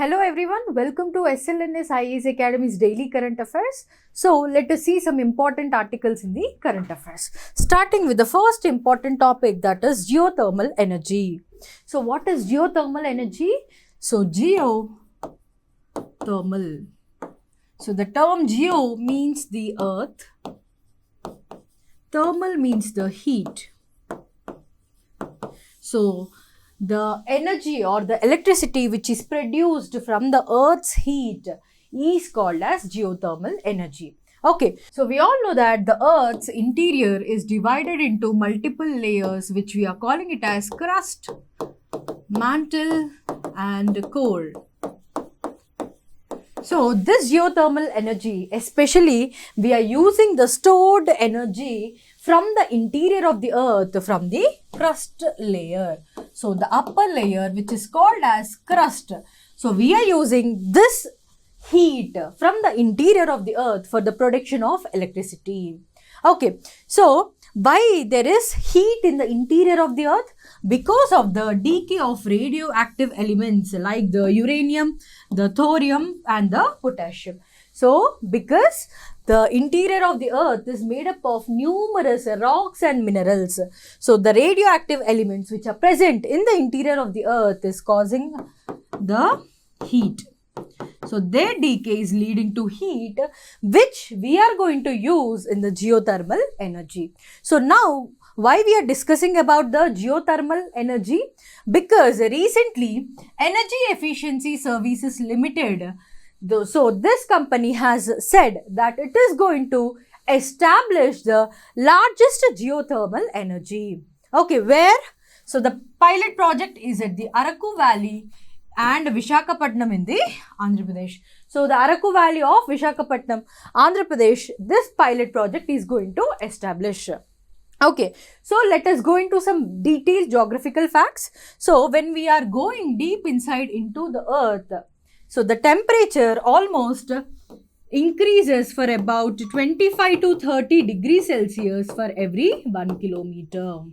Hello everyone, welcome to SLNS IAS Academy's Daily Current Affairs. So let us see some important articles in the current affairs. Starting with the first important topic, that is geothermal energy. So what is geothermal energy? So geothermal. So the term geo means the earth. Thermal means the heat. So the energy or the electricity which is produced from the earth's heat is called as geothermal energy. Okay, so we all know that the earth's interior is divided into multiple layers which we are calling it as crust, mantle and core. So this geothermal energy, especially we are using the stored energy from the interior of the earth, from the crust layer. So the upper layer which is called as crust. So we are using this heat from the interior of the earth for the production of electricity. Okay, so why there is heat in the interior of the earth? Because of the decay of radioactive elements like the uranium, the thorium and the potassium. So because the interior of the earth is made up of numerous rocks and minerals. So the radioactive elements which are present in the interior of the earth is causing the heat. So their decay is leading to heat which we are going to use in the geothermal energy. So now why we are discussing about the geothermal energy? Because recently Energy Efficiency Services Limited, so this company has said that it is going to establish the largest geothermal energy. Okay, where? So the pilot project is at the Araku Valley and Visakhapatnam in the Andhra Pradesh. So the Araku Valley of Visakhapatnam, Andhra Pradesh, this pilot project is going to establish. Okay, so let us go into some detailed geographical facts. So when we are going deep inside into the earth, so the temperature almost increases for about 25 to 30 degrees Celsius for every 1 kilometer.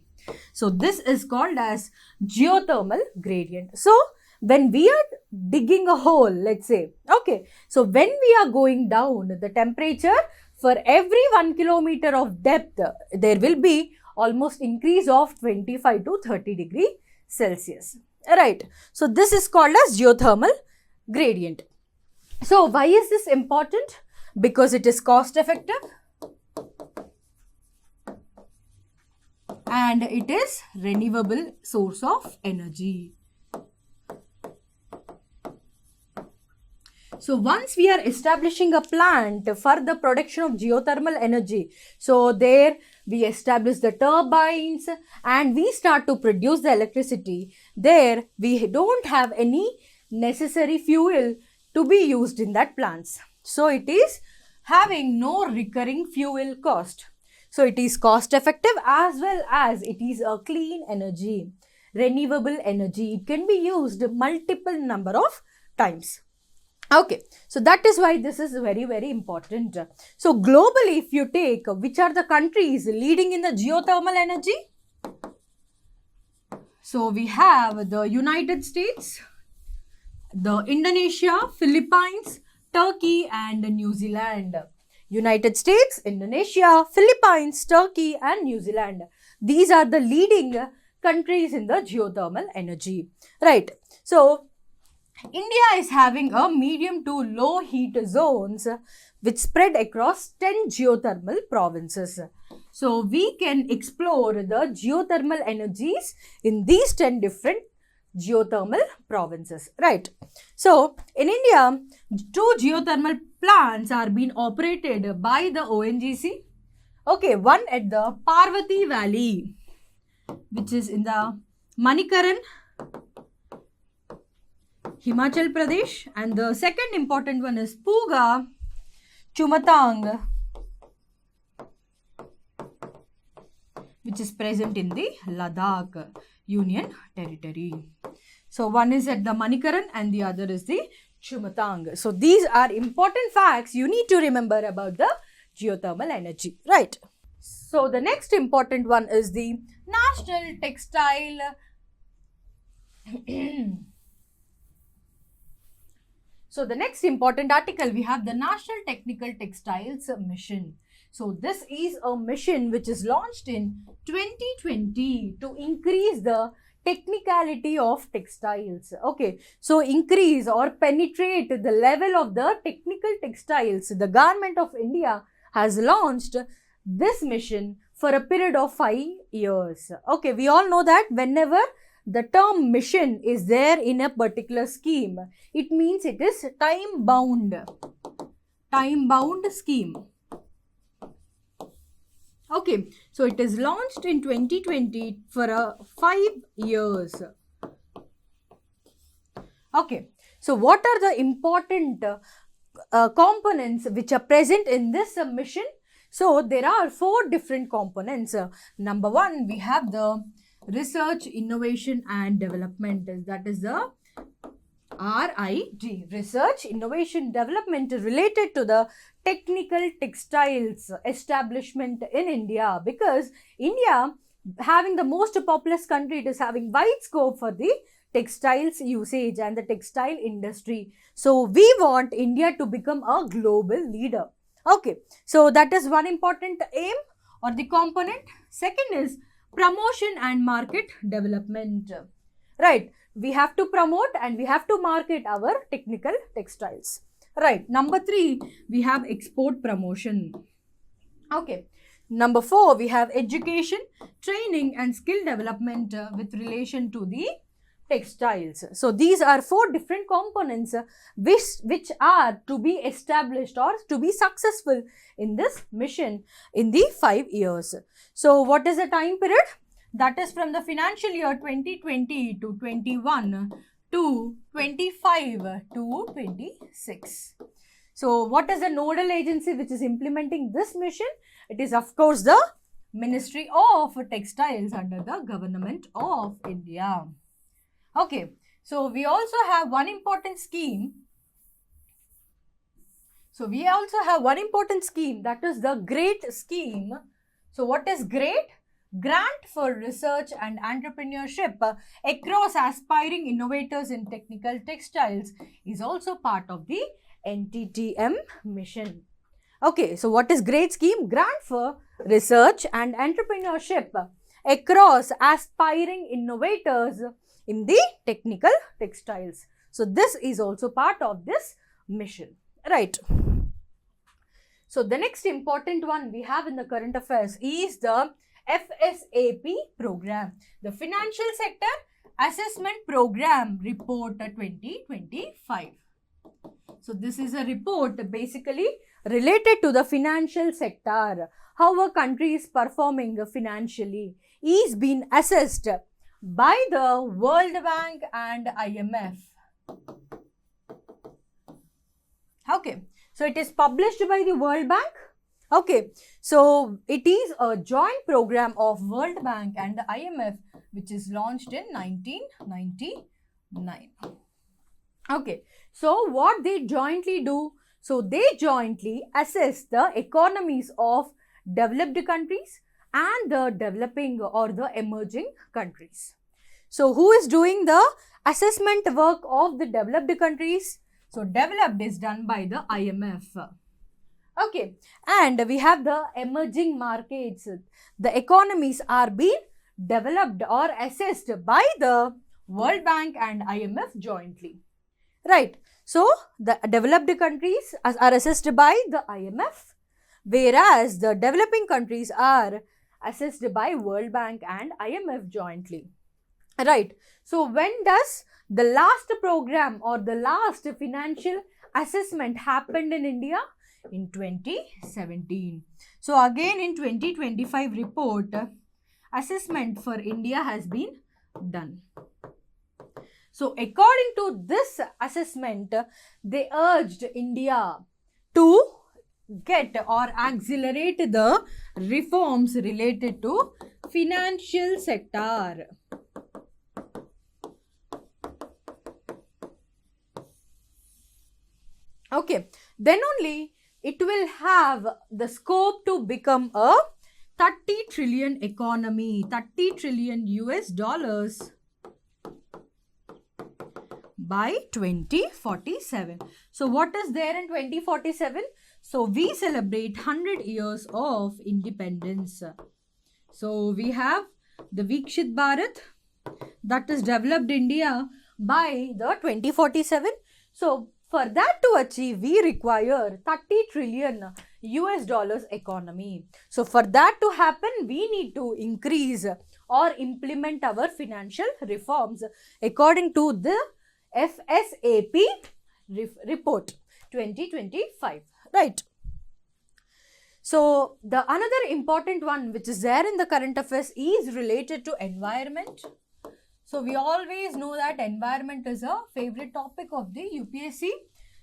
So this is called as geothermal gradient. So when we are digging a hole, let's say, okay, so when we are going down, the temperature for every 1 kilometer of depth, there will be almost increase of 25 to 30 degree Celsius. Right. So this is called as geothermal gradient. So why is this important? Because it is cost effective and it is renewable source of energy. So once we are establishing a plant for the production of geothermal energy, so there we establish the turbines and we start to produce the electricity. There we don't have any necessary fuel to be used in that plants. So it is having no recurring fuel cost. So it is cost effective as well as it is a clean energy, renewable energy. It can be used multiple number of times. Okay, so that is why this is very, very important. So globally, if you take which are the countries leading in the geothermal energy? So we have the United States, the Indonesia, Philippines, Turkey and New Zealand. United States, Indonesia, Philippines, Turkey and New Zealand. These are the leading countries in the geothermal energy. Right. So India is having a medium to low heat zones which spread across 10 geothermal provinces. So we can explore the geothermal energies in these 10 different geothermal provinces. Right. So in India, 2 geothermal plants are being operated by the ONGC. Okay, one at the Parvati Valley, which is in the Manikaran, Himachal Pradesh, and the second important one is Puga Chumatang, which is present in the Ladakh Union Territory. So one is at the Manikaran and the other is the Chumatang. So these are important facts you need to remember about the geothermal energy, right? So the next important one is the National Textile So the next important article, we have the National Technical Textiles Mission. So this is a mission which is launched in 2020 to increase the technicality of textiles. Okay, so increase or penetrate the level of the technical textiles. The Government of India has launched this mission for a period of 5 years. Okay, we all know that whenever the term mission is there in a particular scheme, it means it is time bound scheme. Okay, so it is launched in 2020 for 5 years. Okay, so what are the important components which are present in this mission? So there are 4 different components. Number 1, we have the research, innovation and development. That is the RID, research, innovation, development related to the technical textiles establishment in India, because India, having the most populous country, it is having wide scope for the textiles usage and the textile industry. So we want India to become a global leader. Okay, so that is one important aim or the component. Second is promotion and market development. Right, we have to promote and we have to market our technical textiles. Right, number 3, we have export promotion. Okay, number 4, we have education, training and skill development with relation to the textiles. So these are 4 different components which are to be established or to be successful in this mission in the 5 years. So what is the time period? That is from the financial year 2020 to 21 to 25 to 26. So what is the nodal agency which is implementing this mission? It is of course the Ministry of Textiles under the Government of India. Okay, so we also have one important scheme. That is the GREAT scheme. So what is GREAT? Grant for research and entrepreneurship across aspiring innovators in technical textiles is also part of the NTTM mission. Okay, so what is GREAT scheme? Grant for research and entrepreneurship across aspiring innovators in the technical textiles. So this is also part of this mission, right? So the next important one we have in the current affairs is the FSAP program, the Financial Sector Assessment Program Report 2025. So this is a report basically related to the financial sector, how a country is performing financially, is being assessed by the World Bank and IMF. Okay, so it is published by the World Bank. Okay, so it is a joint program of World Bank and the IMF which is launched in 1999. Okay, so what they jointly do? So they jointly assess the economies of developed countries and the developing or the emerging countries. So who is doing the assessment work of the developed countries? So developed is done by the IMF. Okay, and we have the emerging markets. The economies are being developed or assessed by the World Bank and IMF jointly. Right, so the developed countries are assessed by the IMF, whereas the developing countries are assessed by World Bank and IMF jointly. Right, so when does the last program or the last financial assessment happened in India? In 2017. So again in 2025 report, assessment for India has been done. So according to this assessment, they urged India to get or accelerate the reforms related to financial sector. Okay, then only it will have the scope to become a 30 trillion economy, 30 trillion US dollars by 2047. So what is there in 2047? So we celebrate 100 years of independence. So we have the Viksit Bharat, that is developed India by the 2047. So for that to achieve, we require 30 trillion US dollars economy. So for that to happen, we need to increase or implement our financial reforms according to the FSAP report 2025, right? So the another important one which is there in the current affairs is related to environment. So we always know that environment is a favorite topic of the UPSC.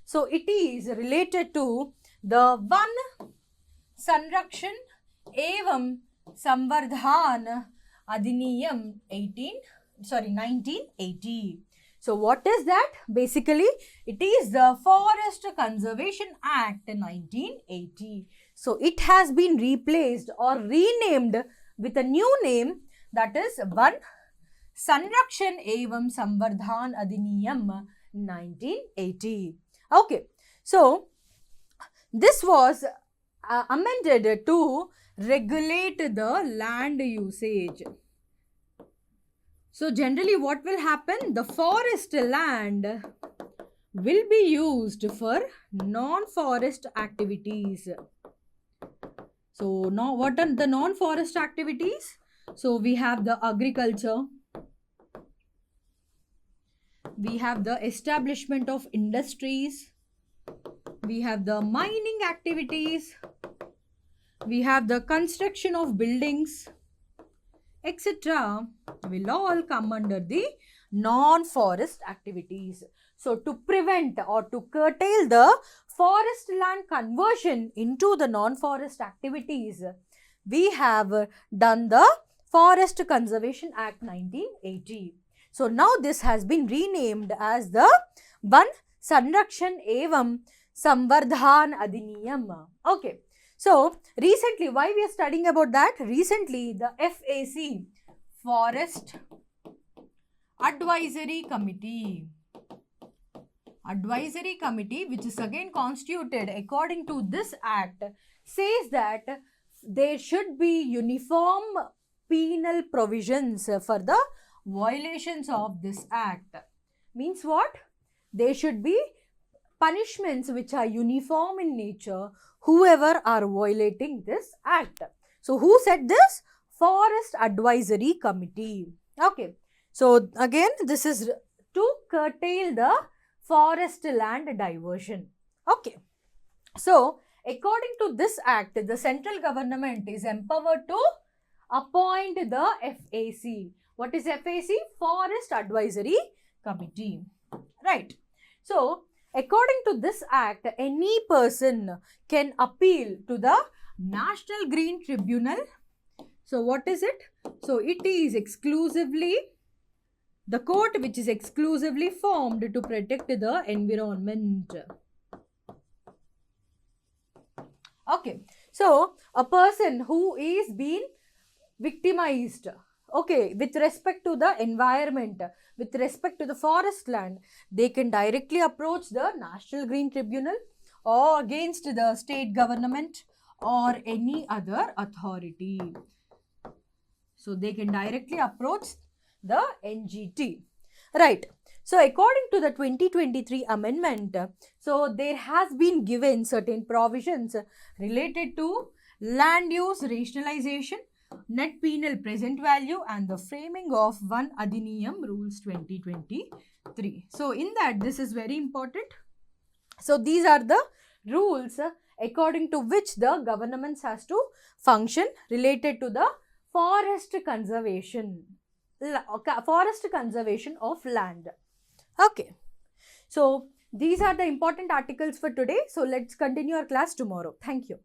So it is related to the Van Sanrakshan Evam Samvardhan Adhiniyam 1980. So what is that? Basically, it is the Forest Conservation Act 1980. So it has been replaced or renamed with a new name, that is Van Sanrakshan Evam Samvardhan Adhiniyam 1980. Okay, so this was amended to regulate the land usage. So generally what will happen? The forest land will be used for non-forest activities. So now what are the non-forest activities? So we have the agriculture, we have the establishment of industries, we have the mining activities, we have the construction of buildings, etc. will all come under the non-forest activities. So to prevent or to curtail the forest land conversion into the non-forest activities, we have done the Forest Conservation Act 1980. So now this has been renamed as the Van Sanrakshan Evam Samvardhan Adhiniyam. Okay. So recently, why we are studying about that? Recently, the FAC, Forest Advisory Committee, which is again constituted according to this act, says that there should be uniform penal provisions for the violations of this act. Means what? There should be punishments which are uniform in nature whoever are violating this act. So who said this? Forest Advisory Committee. Okay. So again, this is to curtail the forest land diversion. Okay. So according to this act, the central government is empowered to appoint the FAC. What is FAC? Forest Advisory Committee. Right. So according to this act, any person can appeal to the National Green Tribunal. So what is it? So it is exclusively the court which is exclusively formed to protect the environment. Okay. So a person who is being victimized, okay, with respect to the environment, with respect to the forest land, they can directly approach the National Green Tribunal or against the state government or any other authority. So they can directly approach the NGT. Right. So according to the 2023 amendment, so there has been given certain provisions related to land use rationalization, net penal present value and the framing of Van Adhiniyam rules 2023. So in that, this is very important. So these are the rules according to which the government has to function related to the forest conservation of land. Okay. So these are the important articles for today. So let's continue our class tomorrow. Thank you.